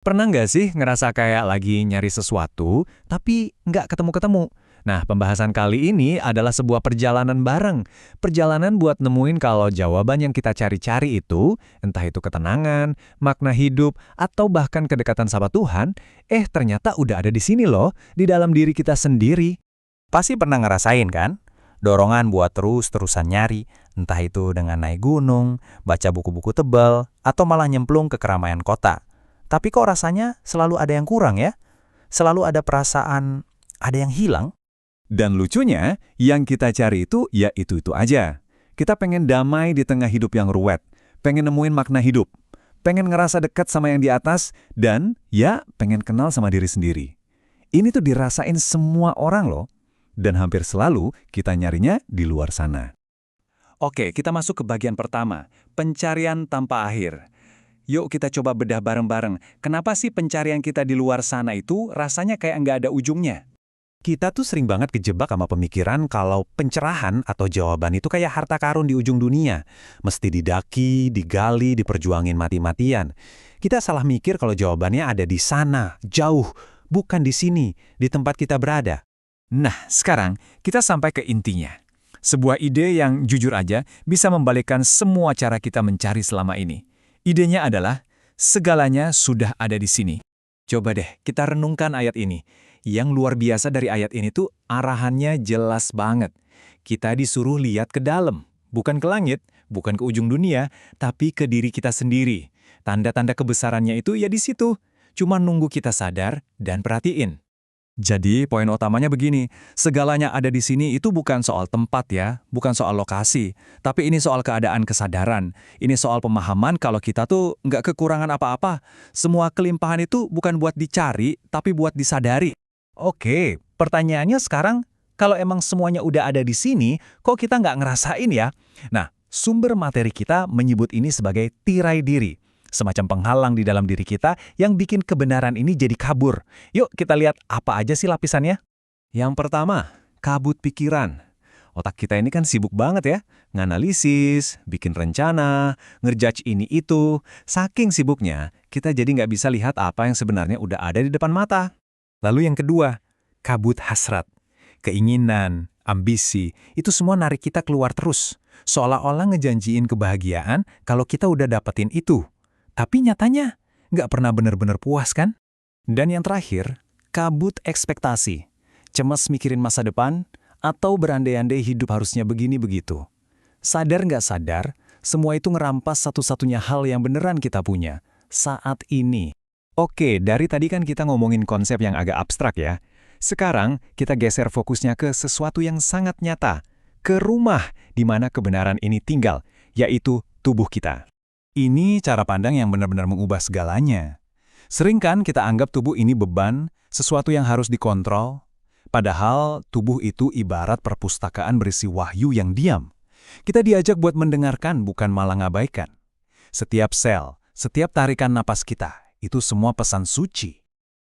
Pernah nggak sih ngerasa kayak lagi nyari sesuatu, tapi nggak ketemu-ketemu? Nah, pembahasan kali ini adalah sebuah perjalanan bareng. Perjalanan buat nemuin kalau jawaban yang kita cari-cari itu, entah itu ketenangan, makna hidup, atau bahkan kedekatan sama Tuhan, ternyata udah ada di sini loh, di dalam diri kita sendiri. Pasti pernah ngerasain kan? Dorongan buat terus-terusan nyari, entah itu dengan naik gunung, baca buku-buku tebal, atau malah nyemplung ke keramaian kota. Tapi kok rasanya selalu ada yang kurang ya? Selalu ada perasaan, ada yang hilang? Dan lucunya, yang kita cari itu ya itu-itu aja. Kita pengen damai di tengah hidup yang ruwet, pengen nemuin makna hidup, pengen ngerasa dekat sama yang di atas, dan ya pengen kenal sama diri sendiri. Ini tuh dirasain semua orang loh. Dan hampir selalu kita nyarinya di luar sana. Oke, kita masuk ke bagian pertama, pencarian tanpa akhir. Yuk kita coba bedah bareng-bareng. Kenapa sih pencarian kita di luar sana itu rasanya kayak nggak ada ujungnya? Kita tuh sering banget kejebak sama pemikiran kalau pencerahan atau jawaban itu kayak harta karun di ujung dunia. Mesti didaki, digali, diperjuangin mati-matian. Kita salah mikir kalau jawabannya ada di sana, jauh, bukan di sini, di tempat kita berada. Nah, sekarang kita sampai ke intinya. Sebuah ide yang jujur aja bisa membalikkan semua cara kita mencari selama ini. Idenya adalah, segalanya sudah ada di sini. Coba deh, kita renungkan ayat ini. Yang luar biasa dari ayat ini tuh arahannya jelas banget. Kita disuruh lihat ke dalam, bukan ke langit, bukan ke ujung dunia, tapi ke diri kita sendiri. Tanda-tanda kebesarannya itu ya di situ. Cuma nunggu kita sadar dan perhatiin. Jadi, poin utamanya begini, segalanya ada di sini itu bukan soal tempat ya, bukan soal lokasi, tapi ini soal keadaan kesadaran. Ini soal pemahaman kalau kita tuh nggak kekurangan apa-apa. Semua kelimpahan itu bukan buat dicari, tapi buat disadari. Oke, pertanyaannya sekarang, kalau emang semuanya udah ada di sini, kok kita nggak ngerasain ya? Nah, sumber materi kita menyebut ini sebagai tirai diri. Semacam penghalang di dalam diri kita yang bikin kebenaran ini jadi kabur. Yuk kita lihat apa aja sih lapisannya. Yang pertama, kabut pikiran. Otak kita ini kan sibuk banget ya. Nganalisis, bikin rencana, ngerjudge ini itu. Saking sibuknya, kita jadi nggak bisa lihat apa yang sebenarnya udah ada di depan mata. Lalu yang kedua, kabut hasrat. Keinginan, ambisi, itu semua narik kita keluar terus. Seolah-olah ngejanjiin kebahagiaan kalau kita udah dapetin itu. Tapi nyatanya nggak pernah benar-benar puas kan? Dan yang terakhir, kabut ekspektasi. Cemas mikirin masa depan, atau berandai-andai hidup harusnya begini-begitu. Sadar nggak sadar, semua itu ngerampas satu-satunya hal yang beneran kita punya, saat ini. Oke, dari tadi kan kita ngomongin konsep yang agak abstrak ya. Sekarang kita geser fokusnya ke sesuatu yang sangat nyata, ke rumah di mana kebenaran ini tinggal, yaitu tubuh kita. Ini cara pandang yang benar-benar mengubah segalanya. Sering kan kita anggap tubuh ini beban, sesuatu yang harus dikontrol. Padahal tubuh itu ibarat perpustakaan berisi wahyu yang diam. Kita diajak buat mendengarkan, bukan malah ngabaikan. Setiap sel, setiap tarikan napas kita, itu semua pesan suci.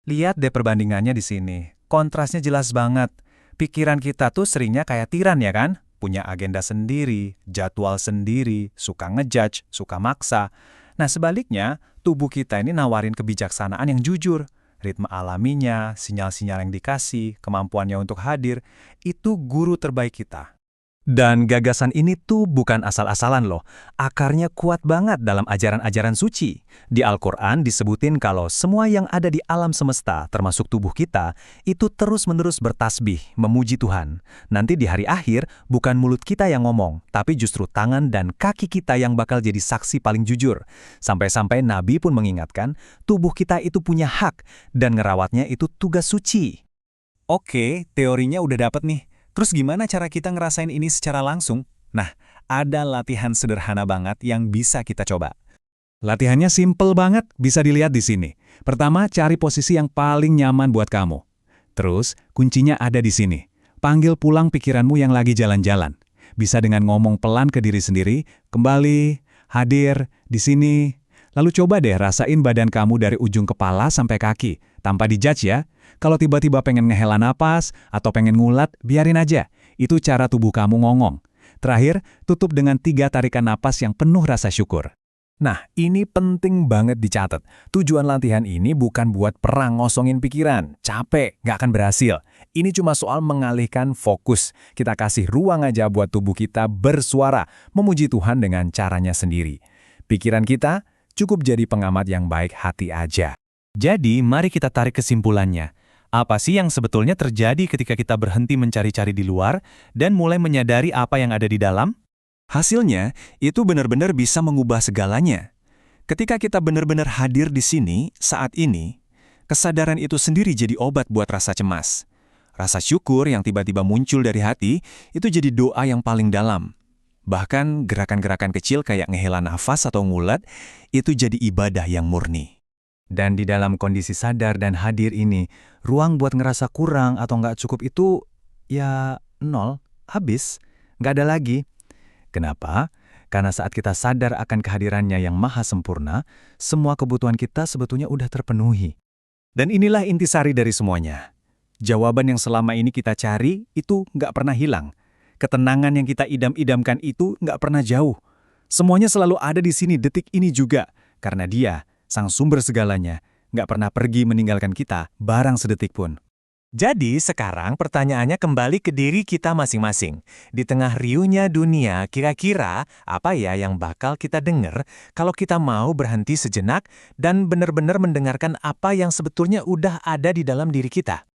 Lihat deh perbandingannya di sini. Kontrasnya jelas banget. Pikiran kita tuh seringnya kayak tiran ya kan? Punya agenda sendiri, jadwal sendiri, suka ngejudge, suka maksa. Nah sebaliknya, tubuh kita ini nawarin kebijaksanaan yang jujur. Ritme alaminya, sinyal-sinyal yang dikasih, kemampuannya untuk hadir, itu guru terbaik kita. Dan gagasan ini tuh bukan asal-asalan loh. Akarnya kuat banget dalam ajaran-ajaran suci. Di Al-Quran disebutin kalau semua yang ada di alam semesta, termasuk tubuh kita, itu terus-menerus bertasbih, memuji Tuhan. Nanti di hari akhir, bukan mulut kita yang ngomong, tapi justru tangan dan kaki kita yang bakal jadi saksi paling jujur. Sampai-sampai Nabi pun mengingatkan, tubuh kita itu punya hak, dan ngerawatnya itu tugas suci. Oke, teorinya udah dapet nih. Terus gimana cara kita ngerasain ini secara langsung? Nah, ada latihan sederhana banget yang bisa kita coba. Latihannya simple banget, bisa dilihat di sini. Pertama, cari posisi yang paling nyaman buat kamu. Terus, kuncinya ada di sini. Panggil pulang pikiranmu yang lagi jalan-jalan. Bisa dengan ngomong pelan ke diri sendiri, kembali, hadir, di sini. Lalu coba deh rasain badan kamu dari ujung kepala sampai kaki, tanpa dijudge ya. Kalau tiba-tiba pengen ngehela napas atau pengen ngulat, biarin aja. Itu cara tubuh kamu ngomong. Terakhir, tutup dengan 3 tarikan napas yang penuh rasa syukur. Nah, ini penting banget dicatat. Tujuan latihan ini bukan buat perang ngosongin pikiran. Capek, nggak akan berhasil. Ini cuma soal mengalihkan fokus. Kita kasih ruang aja buat tubuh kita bersuara, memuji Tuhan dengan caranya sendiri. Pikiran kita cukup jadi pengamat yang baik hati aja. Jadi, mari kita tarik kesimpulannya. Apa sih yang sebetulnya terjadi ketika kita berhenti mencari-cari di luar dan mulai menyadari apa yang ada di dalam? Hasilnya, itu benar-benar bisa mengubah segalanya. Ketika kita benar-benar hadir di sini, saat ini, kesadaran itu sendiri jadi obat buat rasa cemas. Rasa syukur yang tiba-tiba muncul dari hati, itu jadi doa yang paling dalam. Bahkan gerakan-gerakan kecil kayak ngehela nafas atau ngulet, itu jadi ibadah yang murni. Dan di dalam kondisi sadar dan hadir ini, ruang buat ngerasa kurang atau nggak cukup itu, ya nol, habis, nggak ada lagi. Kenapa? Karena saat kita sadar akan kehadirannya yang maha sempurna, semua kebutuhan kita sebetulnya udah terpenuhi. Dan inilah intisari dari semuanya. Jawaban yang selama ini kita cari itu nggak pernah hilang. Ketenangan yang kita idam-idamkan itu nggak pernah jauh. Semuanya selalu ada di sini detik ini juga. Karena Dia, sang sumber segalanya, nggak pernah pergi meninggalkan kita barang sedetik pun. Jadi sekarang pertanyaannya kembali ke diri kita masing-masing. Di tengah riuhnya dunia, kira-kira apa ya yang bakal kita dengar kalau kita mau berhenti sejenak dan benar-benar mendengarkan apa yang sebetulnya udah ada di dalam diri kita?